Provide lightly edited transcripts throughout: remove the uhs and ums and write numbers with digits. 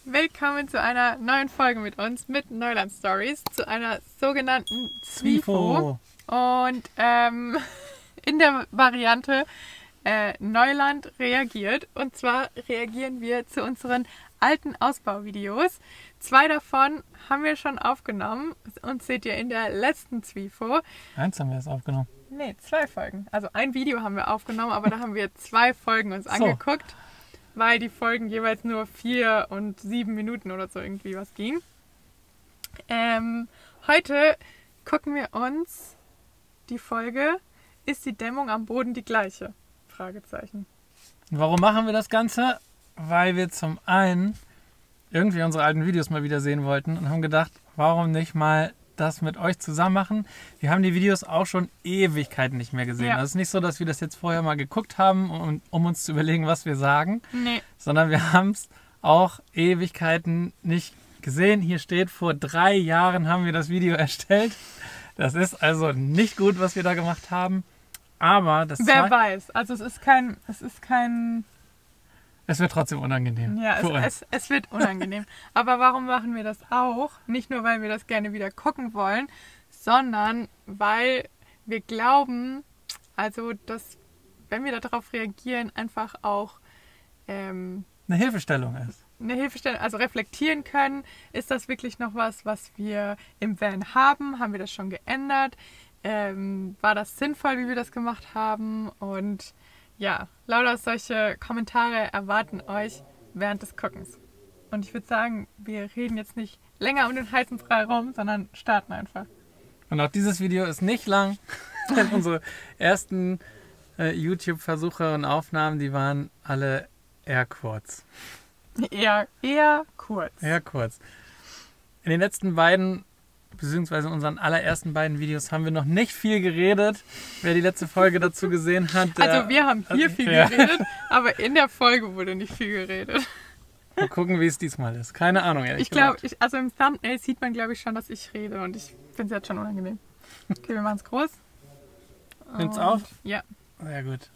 Willkommen zu einer neuen Folge mit uns, mit Neuland Stories, zu einer sogenannten Zwifo. Und in der Variante Neuland reagiert. Und zwar reagieren wir zu unseren alten Ausbauvideos. 2 davon haben wir schon aufgenommen und seht ihr in der letzten Zwifo. 1 haben wir jetzt aufgenommen. Nee, 2 Folgen. Also ein Video haben wir aufgenommen, aber da haben wir 2 Folgen uns angeguckt, weil die Folgen jeweils nur 4 und 7 Minuten oder so irgendwie was ging. Heute gucken wir uns die Folge Ist die Dämmung am Boden die gleiche? Fragezeichen. Warum machen wir das Ganze? Weil wir zum einen irgendwie unsere alten Videos mal wieder sehen wollten und haben gedacht, warum nicht mal das mit euch zusammen machen? Wir haben die Videos auch schon Ewigkeiten nicht mehr gesehen. Ja. Also es ist nicht so, dass wir das jetzt vorher mal geguckt haben, um uns zu überlegen, was wir sagen, Nee. sondern wir haben es auch Ewigkeiten nicht gesehen. Hier steht, vor 3 Jahren haben wir das Video erstellt. Das ist also nicht gut, was wir da gemacht haben. Aber das Wer weiß. Also es wird trotzdem unangenehm. Ja, für uns. es wird unangenehm. Aber warum machen wir das auch? Nicht nur, weil wir das gerne wieder gucken wollen, sondern weil wir glauben, also dass, wenn wir darauf reagieren, einfach auch Eine Hilfestellung ist. eine Hilfestellung, also reflektieren können. Ist das wirklich noch was wir im Van haben? Haben wir das schon geändert? War das sinnvoll, wie wir das gemacht haben? Und ja, lauter solche Kommentare erwarten euch während des Guckens. Und ich würde sagen, wir reden jetzt nicht länger um den heißen Brei rum, sondern starten einfach. Und auch dieses Video ist nicht lang. Denn unsere ersten YouTube-Versuche und Aufnahmen, die waren alle eher kurz. Eher kurz. Eher kurz. In den letzten beiden, beziehungsweise in unseren allerersten beiden Videos, haben wir noch nicht viel geredet. Wer die letzte Folge dazu gesehen hat. Also wir haben hier viel geredet, aber in der Folge wurde nicht viel geredet. Mal gucken, wie es diesmal ist. Keine Ahnung, ehrlich gesagt. Also im Thumbnail sieht man, glaube ich, schon, dass ich rede und ich finde es jetzt schon unangenehm. Okay, wir machen es groß. Nimmt's auf? Ja. Sehr gut.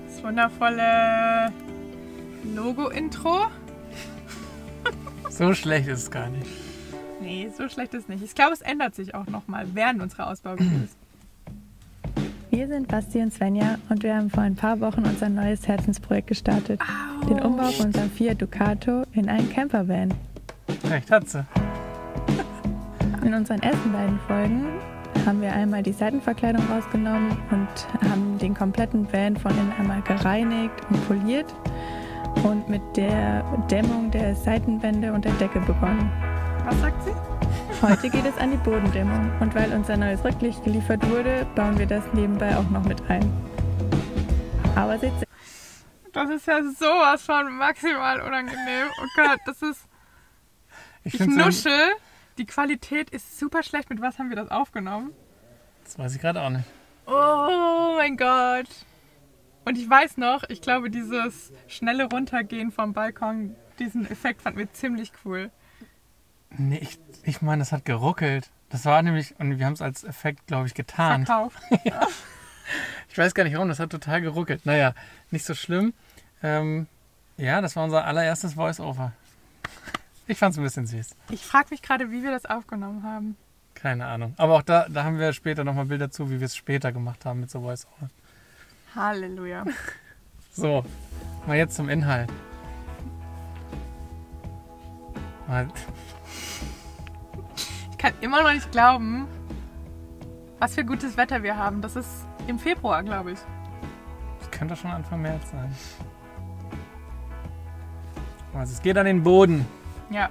Das wundervolle Logo-Intro. So schlecht ist es gar nicht. Nee, so schlecht ist es nicht. Ich glaube, es ändert sich auch nochmal während unserer Ausbauvideos. Wir sind Basti und Svenja und wir haben vor ein paar Wochen unser neues Herzensprojekt gestartet. Den Umbau von unserem Fiat Ducato in einen Campervan. Recht hat sie. In unseren ersten beiden Folgen haben wir einmal die Seitenverkleidung rausgenommen und haben den kompletten Van von innen einmal gereinigt und poliert und mit der Dämmung der Seitenwände und der Decke begonnen. Was sagt sie? Heute geht es an die Bodendämmung und weil unser neues Rücklicht geliefert wurde, bauen wir das nebenbei auch noch mit ein. Aber seht ihr, Das ist ja sowas von maximal unangenehm. Oh Gott, das ist... Ich nuschel. Die Qualität ist super schlecht. Mit was haben wir das aufgenommen? Das weiß ich gerade auch nicht. Oh mein Gott. Und ich weiß noch, ich glaube, dieses schnelle Runtergehen vom Balkon, diesen Effekt fanden wir ziemlich cool. Nee, ich meine, das hat geruckelt. Das war nämlich, und wir haben es als Effekt, glaube ich, getarnt. Verkauft. Ich weiß gar nicht warum, das hat total geruckelt. Naja, nicht so schlimm. Ja, das war unser allererstes Voice-Over. Ich fand es ein bisschen süß. Ich frage mich gerade, wie wir das aufgenommen haben. Keine Ahnung. Aber auch da haben wir später nochmal Bilder zu, wie wir es später gemacht haben mit so Voice-Over. Halleluja. So, mal jetzt zum Inhalt. Ich kann immer noch nicht glauben, was für gutes Wetter wir haben. Das ist im Februar, glaube ich. Das könnte schon Anfang März sein. Also es geht an den Boden. Ja.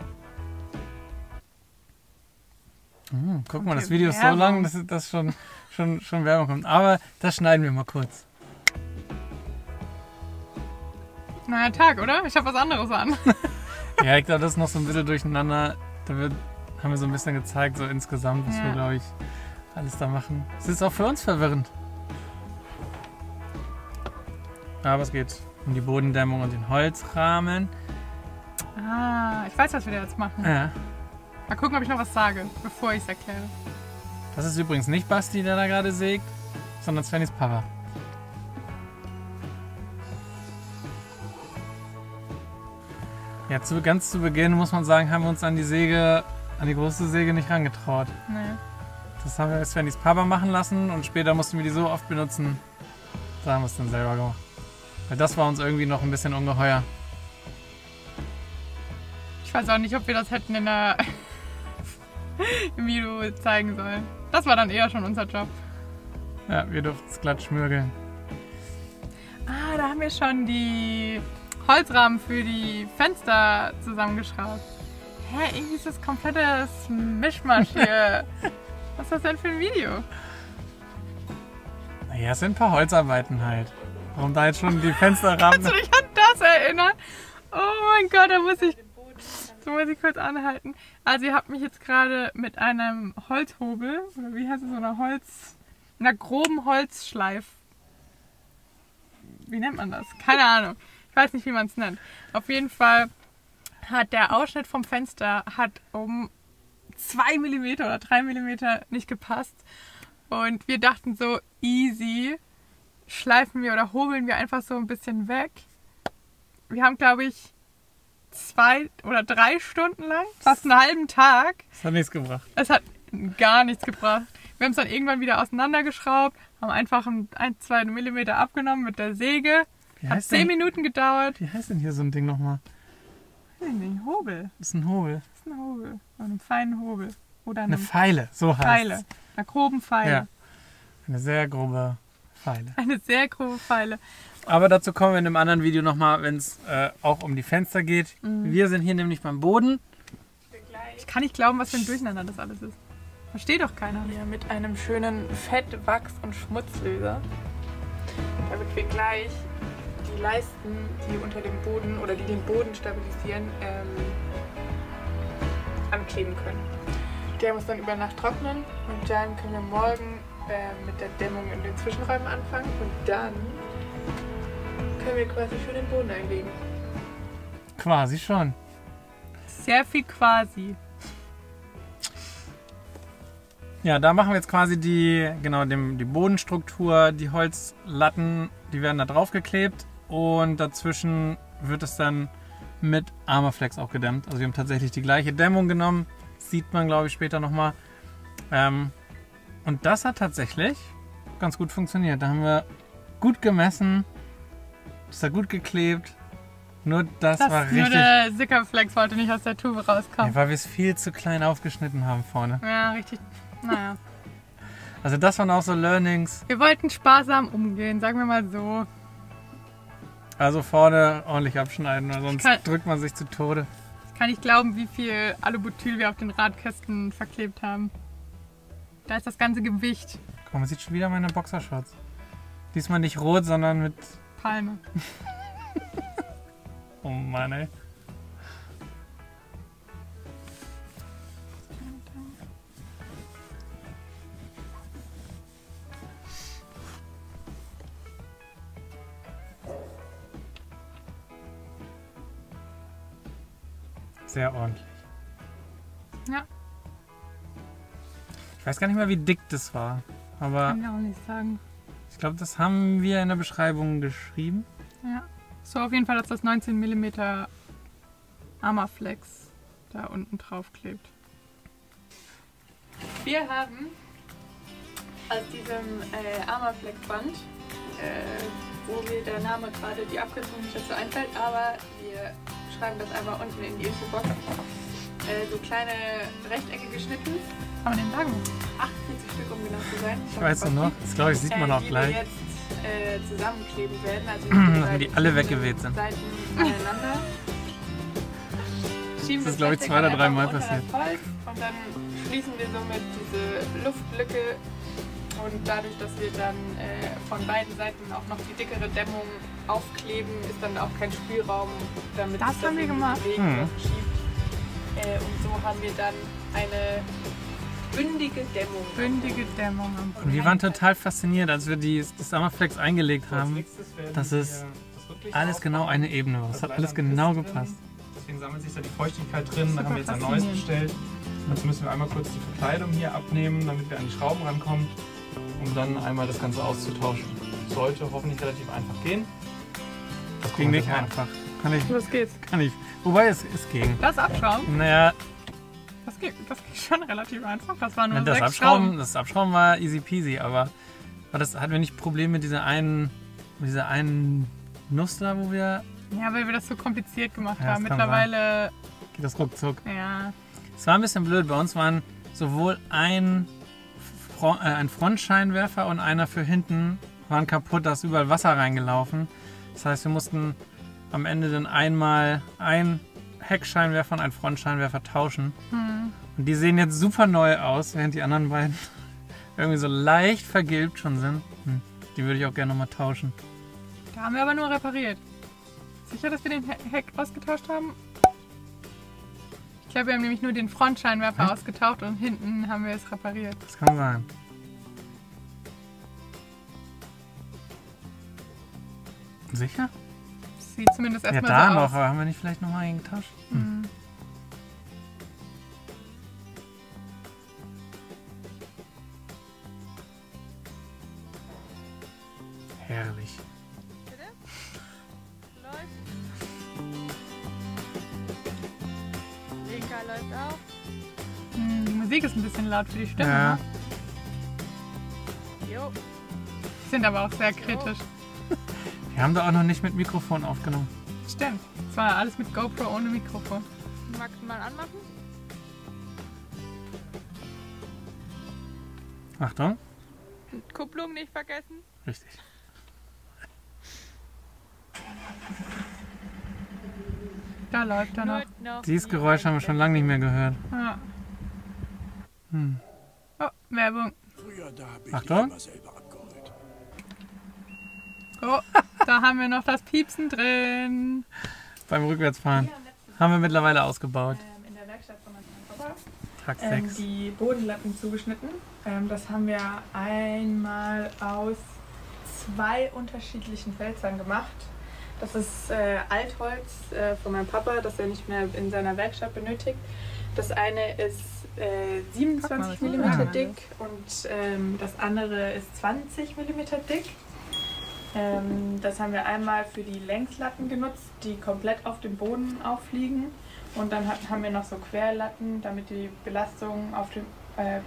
Guck mal, Okay, das Video ist so Werbung. lang, dass das schon Werbung kommt. Aber das schneiden wir mal kurz. Neuer Tag, oder? Ich habe was anderes an. Ja, ich glaube, das ist noch so ein bisschen durcheinander. Haben wir so ein bisschen gezeigt, so insgesamt, was wir, glaube ich, alles da machen. Es ist auch für uns verwirrend. Aber es geht um die Bodendämmung und den Holzrahmen. Ah, ich weiß, was wir da jetzt machen. Ja. Mal gucken, ob ich noch was sage, bevor ich es erkläre. Das ist übrigens nicht Basti, der da gerade sägt, sondern Svennys Papa. Ja, ganz zu Beginn muss man sagen, haben wir uns an die große Säge nicht rangetraut. Nee. Das haben wir erst Svennys Papa machen lassen und später mussten wir die so oft benutzen, da haben wir es dann selber gemacht. Weil das war uns irgendwie noch ein bisschen ungeheuer. Ich weiß auch nicht, ob wir das hätten im Video zeigen sollen. Das war dann eher schon unser Job. Ja, wir durften es glatt schmürgeln. Ah, da haben wir schon die Holzrahmen für die Fenster zusammengeschraubt. Hä, irgendwie ist das komplettes Mischmasch hier. Was ist das denn für ein Video? Naja, es sind ein paar Holzarbeiten halt. Warum da jetzt schon die Fensterrahmen... Kannst du dich an das erinnern? Oh mein Gott, da muss ich kurz anhalten. Also ihr habt mich jetzt gerade mit einem Holzhobel, oder wie heißt es, so einer groben Holzschleif. Wie nennt man das? Keine Ahnung. Ich weiß nicht, wie man es nennt. Auf jeden Fall hat der Ausschnitt vom Fenster um 2 mm oder 3 mm nicht gepasst. Und wir dachten so, easy, schleifen wir oder hobeln wir einfach so ein bisschen weg. Wir haben, glaube ich, 2 oder 3 Stunden lang, fast einen halben Tag. Das hat nichts gebracht. Es hat gar nichts gebracht. Wir haben es dann irgendwann wieder auseinandergeschraubt, haben einfach 1-2 mm abgenommen mit der Säge. Hat 10 Minuten gedauert. Wie heißt denn hier so ein Ding nochmal? Ein Hobel. Das ist ein Hobel. Das ist ein Hobel. Einen feinen Hobel. Oder eine Feile, so heißt Feile. es. Eine groben Feile. Ja. Eine sehr grobe Feile. Eine sehr grobe Feile. Aber dazu kommen wir in einem anderen Video nochmal, wenn es auch um die Fenster geht. Wir sind hier nämlich beim Boden. Ich kann nicht glauben, was für ein Durcheinander das alles ist. Versteht doch keiner. Hier mit einem schönen Fett-, Wachs- und Schmutzlöser. Damit wir gleich die Leisten, die unter dem Boden oder die den Boden stabilisieren, ankleben können. Der muss dann über Nacht trocknen und dann können wir morgen mit der Dämmung in den Zwischenräumen anfangen und dann können wir quasi schon den Boden einlegen. Quasi schon. Sehr viel quasi. Ja, da machen wir jetzt quasi die Bodenstruktur, die Holzlatten, die werden da drauf geklebt und dazwischen wird es dann mit Armaflex auch gedämmt. Also wir haben tatsächlich die gleiche Dämmung genommen, sieht man glaube ich später nochmal. Und das hat tatsächlich ganz gut funktioniert. Da haben wir gut gemessen, das hat gut geklebt. Nur das war richtig... Nur der Sickerflex wollte nicht aus der Tube rauskommen. Ja, weil wir es viel zu klein aufgeschnitten haben vorne. Ja, richtig. Naja. Also das waren auch so Learnings. Wir wollten sparsam umgehen, sagen wir mal so. Also vorne ordentlich abschneiden, weil sonst drückt man sich zu Tode. Ich kann nicht glauben, wie viel Alubutyl wir auf den Radkästen verklebt haben. Da ist das ganze Gewicht. Guck mal, man sieht schon wieder meine Boxershorts. Diesmal nicht rot, sondern mit... Palme. Oh Mann, ey. Sehr ordentlich. Ja. Ich weiß gar nicht mehr, wie dick das war. Aber kann ich auch nicht sagen. Ich glaube, das haben wir in der Beschreibung geschrieben. Ja. So, auf jeden Fall, dass das 19 mm Armaflex da unten drauf klebt. Wir haben aus diesem Armaflex-Band, wo mir der Name gerade die Abkürzung nicht dazu einfällt, aber wir schreiben das einfach unten in die Infobox, so kleine Rechtecke geschnitten. Kann man den sagen? 48 Stück, um genau zu sein. Ich weiß noch, das glaube ich, sieht man auch gleich. Die jetzt zusammenkleben werden. Also wenn die alle weggeweht sind. Seiten aneinander. Das ist, glaube ich, 2 oder 3 Mal passiert. Und dann schließen wir somit diese Luftlücke. Und dadurch, dass wir dann von beiden Seiten auch noch die dickere Dämmung aufkleben, ist dann auch kein Spielraum, damit das haben wir gemacht. Und so haben wir dann eine bündige Dämmung. Bündige Dämmung am Boden. Und wir waren total fasziniert, als wir das Armaflex eingelegt haben. Das ist alles genau eine Ebene. Das hat alles genau gepasst. Deswegen sammelt sich da die Feuchtigkeit drin. Da haben wir jetzt ein neues bestellt. Jetzt müssen wir einmal kurz die Verkleidung hier abnehmen, damit wir an die Schrauben rankommen, um dann einmal das Ganze auszutauschen. Sollte hoffentlich relativ einfach gehen. Das ging nicht einfach. Los geht's. Kann ich. Wobei es ging. Das Abschrauben? Naja, Das ging schon relativ einfach. Das war nur das 6 Schrauben. Abschrauben war easy peasy, aber das hatten wir nicht Probleme mit dieser einen Nuss da, wo wir... Ja, weil wir das so kompliziert gemacht Ja, haben. das kann Mittlerweile... Geht das ruckzuck. Ja. Es war ein bisschen blöd. Bei uns waren sowohl ein Frontscheinwerfer und einer für hinten waren kaputt. Da ist überall Wasser reingelaufen. Das heißt, wir mussten am Ende dann einmal einen Heckscheinwerfer und einen Frontscheinwerfer tauschen. Und die sehen jetzt super neu aus, während die anderen beiden irgendwie so leicht vergilbt schon sind. Die würde ich auch gerne nochmal tauschen. Da haben wir aber nur repariert. Sicher, dass wir den Heck ausgetauscht haben? Ich glaube, wir haben nämlich nur den Frontscheinwerfer ausgetauscht und hinten haben wir es repariert. Das kann sein. Sicher? Sieht zumindest erstmal Ja, da so noch, aus. aber haben wir nicht vielleicht nochmal einen getauscht? Herrlich. Linker läuft auch. Die Musik ist ein bisschen laut für die Stimme. Ja. Ne? Jo. Sind aber auch sehr kritisch. Wir haben da auch noch nicht mit Mikrofon aufgenommen. Stimmt. Es war alles mit GoPro ohne Mikrofon. Magst du mal anmachen? Achtung. Kupplung nicht vergessen. Richtig. Da läuft er noch. Noch Dieses Geräusch haben wir schon lange nicht mehr gehört. Ja. Oh, Werbung. Früher da hab ich Achtung. immer selber abgeholt. Oh, da haben wir noch das Piepsen drin. Beim Rückwärtsfahren. Haben wir mittlerweile ausgebaut. In der Werkstatt von meinem Papa. Tag 6. Die Bodenlatten zugeschnitten. Das haben wir einmal aus 2 unterschiedlichen Hölzern gemacht. Das ist Altholz von meinem Papa, das er nicht mehr in seiner Werkstatt benötigt. Das eine ist 27 mm dick und das andere ist 20 mm dick. Das haben wir einmal für die Längslatten genutzt, die komplett auf dem Boden aufliegen. Und dann haben wir noch so Querlatten, damit die Belastung auf dem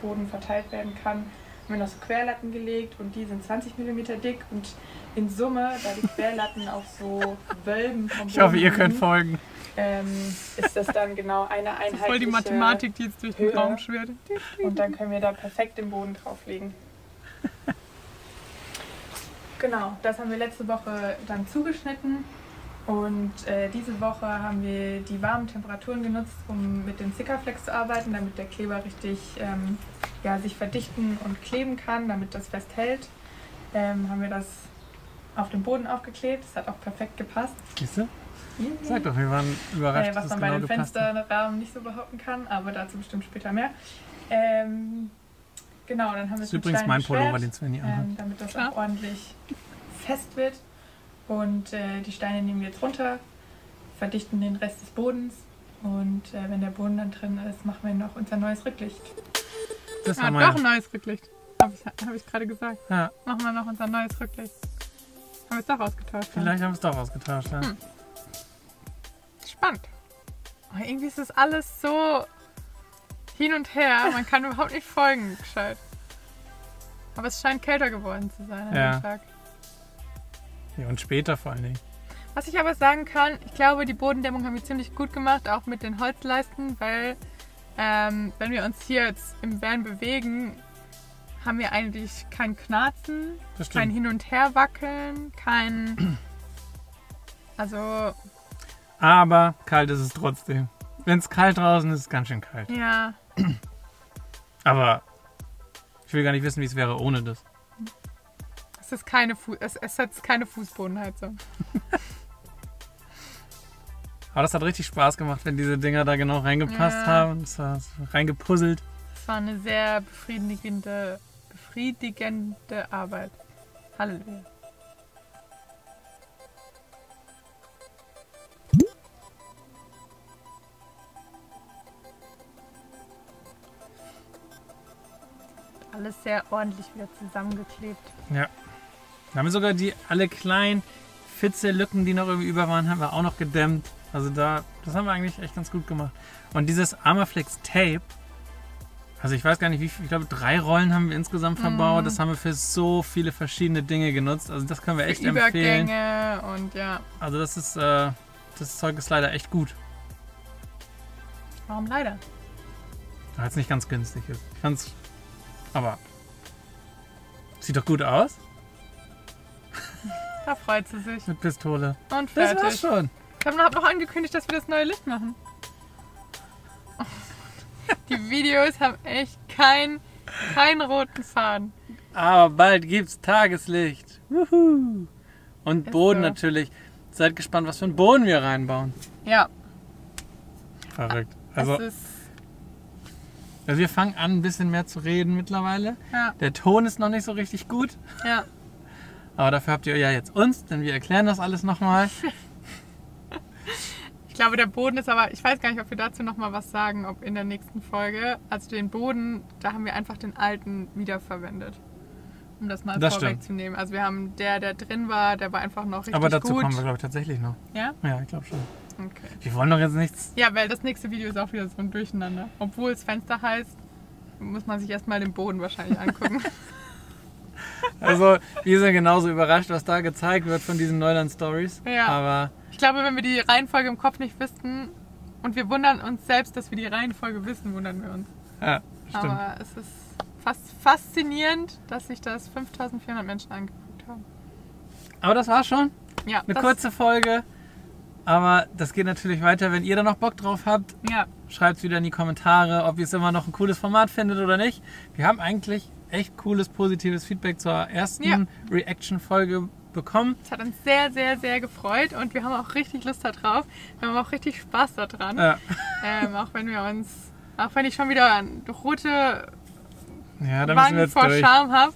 Boden verteilt werden kann. Haben wir noch so Querlatten gelegt und die sind 20 mm dick. Und in Summe, da die Querlatten auf so Wölben vom Boden Ich hoffe, ihr könnt liegen, folgen. ist das dann genau eine Das einheitliche ist voll die Mathematik, die jetzt durch den Höhe. Raum schwirrt. Und dann können wir da perfekt den Boden drauflegen. Genau, das haben wir letzte Woche dann zugeschnitten. Und diese Woche haben wir die warmen Temperaturen genutzt, um mit den Sikaflex zu arbeiten, damit der Kleber richtig sich verdichten und kleben kann, damit das festhält. Haben wir das auf den Boden aufgeklebt. Das hat auch perfekt gepasst. Siehst du? Sag doch, wir waren überrascht, Was dass man es bei genau den gepasst hat. Fensterrahmen nicht so behaupten kann, aber dazu bestimmt später mehr. Genau, dann haben wir Das es ist mit übrigens Steinen mein beschwert, Pullover, den Svenny anhat. damit das Klar. auch ordentlich fest wird. Und die Steine nehmen wir jetzt runter, verdichten den Rest des Bodens und wenn der Boden dann drin ist, machen wir noch unser neues Rücklicht. Das Ah, haben doch wir. ein neues Rücklicht. Hab ich gerade gesagt. Ja, Machen wir noch unser neues Rücklicht. Haben wir es doch ausgetauscht. dann? vielleicht haben wir es doch ausgetauscht. Ja. Spannend. Aber irgendwie ist das alles so hin und her. Man kann überhaupt nicht folgen, gescheit. Aber es scheint kälter geworden zu sein an Ja. dem Tag. Ja, und später vor allen Dingen. Was ich aber sagen kann, ich glaube, die Bodendämmung haben wir ziemlich gut gemacht, auch mit den Holzleisten, weil wenn wir uns hier jetzt im Van bewegen, haben wir eigentlich kein Knarzen, Das kein stimmt. Hin- und Herwackeln, kein... Also, Aber kalt ist es trotzdem. Wenn es kalt draußen ist, ist es ganz schön kalt. ja, Aber ich will gar nicht wissen, wie es wäre ohne das. es ist keine, es hat keine Fußbodenheizung. Aber das hat richtig Spaß gemacht, wenn diese Dinger da genau reingepasst Ja. haben. Das war reingepuzzelt. Es war eine sehr befriedigende Arbeit. Halleluja. Alles sehr ordentlich wieder zusammengeklebt. Ja. Da haben wir sogar alle kleinen Fitzel-Lücken, die noch irgendwie über waren, haben wir auch noch gedämmt. Also das haben wir eigentlich echt ganz gut gemacht. Und dieses Armaflex Tape, also ich weiß gar nicht, wie viel, ich glaube 3 Rollen haben wir insgesamt verbaut. Das haben wir für so viele verschiedene Dinge genutzt. Also das können wir echt empfehlen. Übergänge und ja. Also das Zeug ist leider echt gut. Warum leider? Weil es nicht ganz günstig ist. Ich fand's, aber sieht doch gut aus. Da freut sie sich. Mit Pistole. Und fertig. Das war's schon. Ich habe noch angekündigt, dass wir das neue Licht machen. Die Videos haben echt keinen roten Faden. Aber bald gibt's Tageslicht. Wuhu. Und Ist Boden so. natürlich. Seid gespannt, was für einen Boden wir reinbauen. Ja, Verrückt. es Also ist... wir fangen an, ein bisschen mehr zu reden mittlerweile. Ja, Der Ton ist noch nicht so richtig gut. ja. Aber dafür habt ihr ja jetzt uns, denn wir erklären das alles nochmal. Ich glaube, der Boden ist aber... Ich weiß gar nicht, ob wir dazu nochmal was sagen, ob in der nächsten Folge. Also den Boden, da haben wir einfach den alten wiederverwendet. Um das mal Das vorwegzunehmen. Also wir haben der drin war, der war einfach noch richtig gut. Aber dazu kommen wir, glaube ich, tatsächlich noch. Ja? Ja, ich glaube schon. Okay. Wir wollen doch jetzt nichts... Ja, weil das nächste Video ist auch wieder so ein Durcheinander. Obwohl es Fenster heißt, muss man sich erstmal den Boden wahrscheinlich angucken. Also, wir sind genauso überrascht, was da gezeigt wird von diesen Neuland-Stories. Ja. Aber Ich glaube, wenn wir die Reihenfolge im Kopf nicht wüssten und wir wundern uns selbst, dass wir die Reihenfolge wissen, wundern wir uns. ja, stimmt. Aber es ist fast faszinierend, dass sich das 5400 Menschen angeguckt haben. Aber das war's schon. Ja, Eine kurze Folge. Aber das geht natürlich weiter. Wenn ihr da noch Bock drauf habt, Ja, schreibt es wieder in die Kommentare, ob ihr es immer noch ein cooles Format findet oder nicht. Wir haben eigentlich echt cooles, positives Feedback zur ersten Ja. Reaction-Folge bekommen. es hat uns sehr, sehr, sehr gefreut und wir haben auch richtig Lust darauf. Wir haben auch richtig Spaß daran. Ja, Auch wenn ich schon wieder rote ja da müssen wir Wangen jetzt vor durch. Scham habe.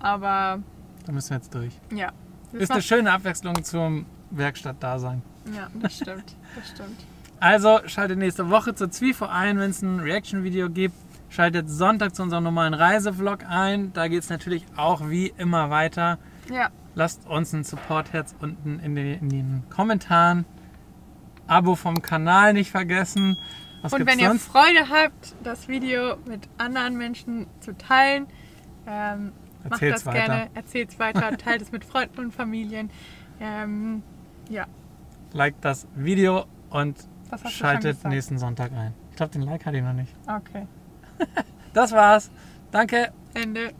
Aber Da müssen wir jetzt durch. ja. Das Ist eine macht- schöne Abwechslung zum Werkstatt-Dasein. Ja, das stimmt. Das stimmt. Also schaltet nächste Woche zur Zwifo ein, wenn es ein Reaction-Video gibt. Schaltet Sonntag zu unserem normalen Reisevlog ein. Da geht es natürlich auch wie immer weiter. Ja, Lasst uns ein Support-Herz unten in den Kommentaren. Abo vom Kanal nicht vergessen. Was und gibt's wenn ihr sonst? Freude habt, das Video mit anderen Menschen zu teilen, macht Erzählt's das weiter. gerne. Erzählt es weiter, teilt es mit Freunden und Familien. Ja, Liked das Video und das hast du schon schaltet gesagt. nächsten Sonntag ein. Ich glaube, den Like hatte ich noch nicht. Okay, Das war's. Danke. Ende.